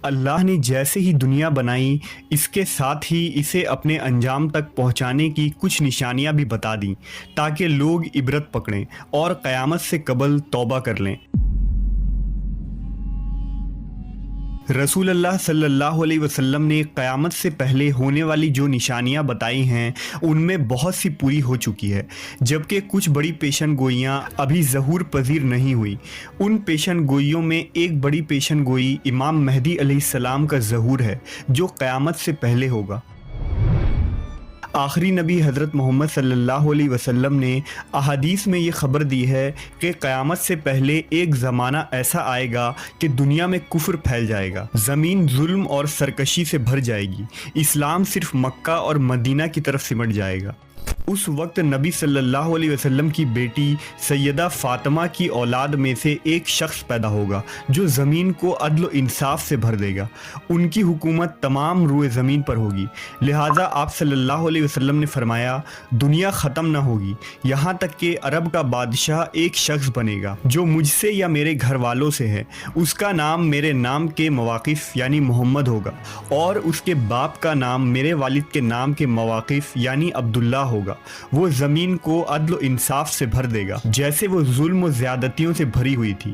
اللہ نے جیسے ہی دنیا بنائی اس کے ساتھ ہی اسے اپنے انجام تک پہنچانے کی کچھ نشانیاں بھی بتا دیں تاکہ لوگ عبرت پکڑیں اور قیامت سے قبل توبہ کر لیں۔ رسول اللہ صلی اللہ علیہ وسلم نے قیامت سے پہلے ہونے والی جو نشانیاں بتائی ہیں ان میں بہت سی پوری ہو چکی ہے، جبکہ کچھ بڑی پیشن گوئیاں ابھی ظہور پذیر نہیں ہوئی۔ ان پیشن گوئیوں میں ایک بڑی پیشن گوئی امام مہدی علیہ السلام کا ظہور ہے جو قیامت سے پہلے ہوگا۔ آخری نبی حضرت محمد صلی اللہ علیہ وسلم نے احادیث میں یہ خبر دی ہے کہ قیامت سے پہلے ایک زمانہ ایسا آئے گا کہ دنیا میں کفر پھیل جائے گا، زمین ظلم اور سرکشی سے بھر جائے گی، اسلام صرف مکہ اور مدینہ کی طرف سمٹ جائے گا۔ اس وقت نبی صلی اللہ علیہ وسلم کی بیٹی سیدہ فاطمہ کی اولاد میں سے ایک شخص پیدا ہوگا جو زمین کو عدل و انصاف سے بھر دے گا۔ ان کی حکومت تمام روئے زمین پر ہوگی، لہٰذا آپ صلی اللہ علیہ وسلم نے فرمایا دنیا ختم نہ ہوگی یہاں تک کہ عرب کا بادشاہ ایک شخص بنے گا جو مجھ سے یا میرے گھر والوں سے ہے، اس کا نام میرے نام کے مواقف یعنی محمد ہوگا اور اس کے باپ کا نام میرے والد کے نام کے مواقف یعنی عبداللہ ہوگا۔ وہ زمین کو عدل و انصاف سے بھر دے گا جیسے وہ ظلم و زیادتیوں سے بھری ہوئی تھی۔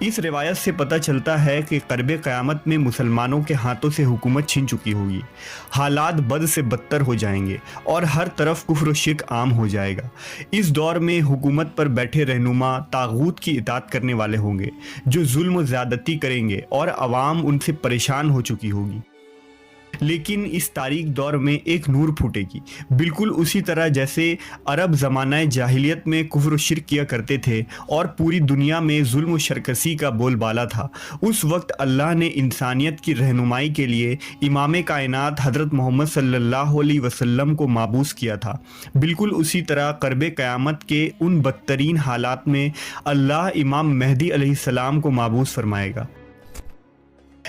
اس روایت سے پتہ چلتا ہے کہ قرب قیامت میں مسلمانوں کے ہاتھوں سے حکومت چھن چکی ہوگی، حالات بد سے بدتر ہو جائیں گے اور ہر طرف کفر و شرک عام ہو جائے گا۔ اس دور میں حکومت پر بیٹھے رہنما طاغوت کی اطاعت کرنے والے ہوں گے جو ظلم و زیادتی کریں گے اور عوام ان سے پریشان ہو چکی ہوگی۔ لیکن اس تاریک دور میں ایک نور پھوٹے گی، بالکل اسی طرح جیسے عرب زمانہ جاہلیت میں کفر و شرک کیا کرتے تھے اور پوری دنیا میں ظلم و شرکسی کا بول بالا تھا۔ اس وقت اللہ نے انسانیت کی رہنمائی کے لیے امام کائنات حضرت محمد صلی اللہ علیہ وسلم کو مابعوث کیا تھا۔ بالکل اسی طرح قرب قیامت کے ان بدترین حالات میں اللہ امام مہدی علیہ السلام کو مابعوث فرمائے گا۔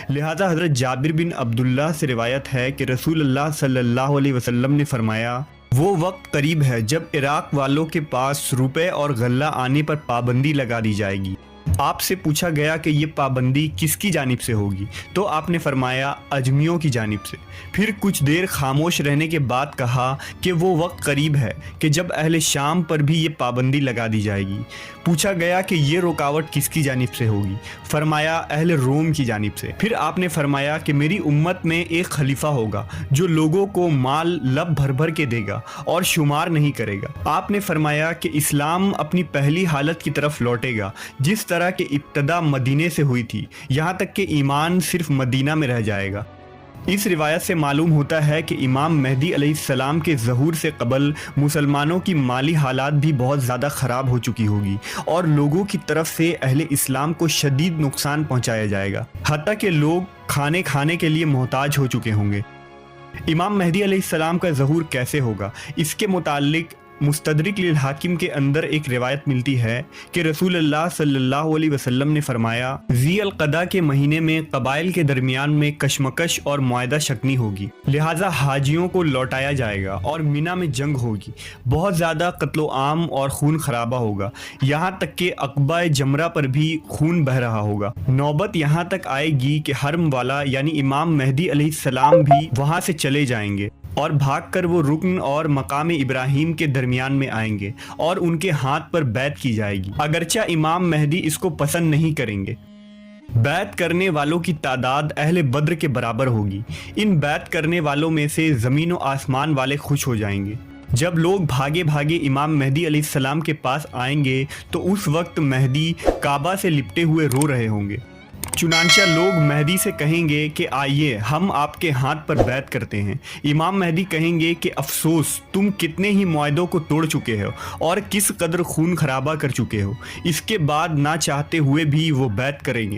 لہذا حضرت جابر بن عبداللہ سے روایت ہے کہ رسول اللہ صلی اللہ علیہ وسلم نے فرمایا وہ وقت قریب ہے جب عراق والوں کے پاس روپے اور غلہ آنے پر پابندی لگا دی جائے گی۔ آپ سے پوچھا گیا کہ یہ پابندی کس کی جانب سے ہوگی، تو آپ نے فرمایا اجمیوں کی جانب سے۔ پھر کچھ دیر خاموش رہنے کے بعد کہا کہ وہ وقت قریب ہے کہ جب اہل شام پر بھی یہ پابندی لگا دی جائے گی۔ پوچھا گیا کہ یہ رکاوٹ کس کی جانب سے ہوگی، فرمایا اہل روم کی جانب سے۔ پھر آپ نے فرمایا کہ میری امت میں ایک خلیفہ ہوگا جو لوگوں کو مال لب بھر بھر کے دے گا اور شمار نہیں کرے گا۔ آپ نے فرمایا کہ اسلام اپنی پہلی حالت کی طرف لوٹے گا جس طرح کہ ابتدا مدینے سے ہوئی تھی، یہاں تک کہ ایمان صرف مدینہ میں رہ جائے گا۔ اس روایت سے معلوم ہوتا ہے کہ امام مہدی علیہ السلام کے ظہور سے قبل مسلمانوں کی مالی حالات بھی بہت زیادہ خراب ہو چکی ہوگی اور لوگوں کی طرف سے اہل اسلام کو شدید نقصان پہنچایا جائے گا، حتیٰ کہ لوگ کھانے کے لیے محتاج ہو چکے ہوں گے۔ امام مہدی علیہ السلام کا ظہور کیسے ہوگا، اس کے متعلق مستدرک للحاکم کے اندر ایک روایت ملتی ہے کہ رسول اللہ صلی اللہ علیہ وسلم نے فرمایا ذی القعدہ کے مہینے میں قبائل کے درمیان میں کشمکش اور معاہدہ شکنی ہوگی، لہٰذا حاجیوں کو لوٹایا جائے گا اور مینا میں جنگ ہوگی، بہت زیادہ قتل و عام اور خون خرابہ ہوگا، یہاں تک کہ عقبہ جمرہ پر بھی خون بہہ رہا ہوگا۔ نوبت یہاں تک آئے گی کہ حرم والا یعنی امام مہدی علیہ السلام بھی وہاں سے چلے جائیں گے اور بھاگ کر وہ رکن اور مقام ابراہیم کے درمیان میں آئیں گے اور ان کے ہاتھ پر بیعت کی جائے گی، اگرچہ امام مہدی اس کو پسند نہیں کریں گے۔ بیعت کرنے والوں کی تعداد اہل بدر کے برابر ہوگی۔ ان بیعت کرنے والوں میں سے زمین و آسمان والے خوش ہو جائیں گے۔ جب لوگ بھاگے بھاگے امام مہدی علیہ السلام کے پاس آئیں گے تو اس وقت مہدی کعبہ سے لپٹے ہوئے رو رہے ہوں گے، چنانچہ لوگ مہدی سے کہیں گے کہ آئیے ہم آپ کے ہاتھ پر بیعت کرتے ہیں۔ امام مہدی کہیں گے کہ افسوس، تم کتنے ہی معاہدوں کو توڑ چکے ہو اور کس قدر خون خرابہ کر چکے ہو۔ اس کے بعد نہ چاہتے ہوئے بھی وہ بیعت کریں گے۔